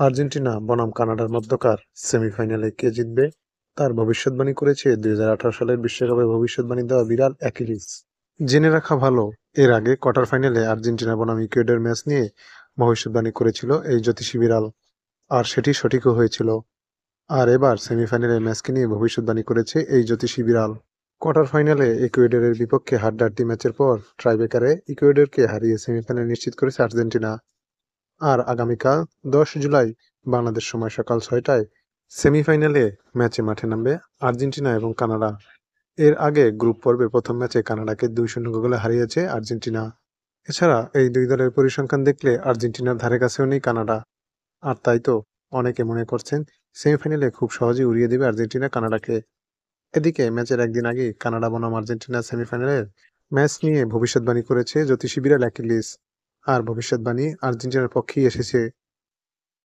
Argentina বনাম কানাডার মধ্যকার সেমিফাইনালে কে জিতবে তার ভবিষ্যদ্বাণী করেছে 2018 সালের বিশ্বকাপে ভবিষ্যদ্বাণী দেওয়া বিড়াল অ্যাকিলিস। জেনে রাখা ভালো, এর আগে কোয়ার্টার ফাইনালে আর্জেন্টিনা বনাম ইকুয়েডর ম্যাচ নিয়ে ভবিষ্যদ্বাণী করেছিল এই জ্যোতিষী বিড়াল, আর সেটি সঠিকও হয়েছিল। আর এবার সেমিফাইনালে ম্যাচকে নিয়ে ভবিষ্যদ্বাণী করেছে এই জ্যোতিষী বিড়াল। কোয়ার্টার ফাইনালে ইকুয়েডরের বিপক্ষে হাড্ডাহাড্ডি ম্যাচের পর টাইব্রেকারে ইকুয়েডরকে হারিয়ে সেমিফাইনাল নিশ্চিত করেছে আর্জেন্টিনা। আর আগামীকাল 10 জুলাই বাংলাদেশ সময় সকাল 6টায় সেমিফাইনালে ম্যাচে মাঠে নামবে আর্জেন্টিনা এবং কানাডা। এর আগে গ্রুপ পর্বে প্রথম ম্যাচে কানাডাকে 2-0 গোলে হারিয়েছে আর্জেন্টিনা। এছাড়া এই দুই দলের পরিসংখ্যান দেখলে আর্জেন্টিনার ধারে কাছেও নেই কানাডা। আর তাই তো অনেকে মনে করছেন সেমিফাইনালে খুব সহজেই উড়িয়ে দেবে আর্জেন্টিনা কানাডাকে। এদিকে ম্যাচের একদিন আগে কানাডা বনাম আর্জেন্টিনা সেমিফাইনালের ম্যাচ নিয়ে ভবিষ্যদ্বাণী করেছে জ্যোতিষী বিড়াল অ্যাকিলিস। আর ভবিষ্যদ্বাণী আর্জেন্টিনার পক্ষেই এসেছে।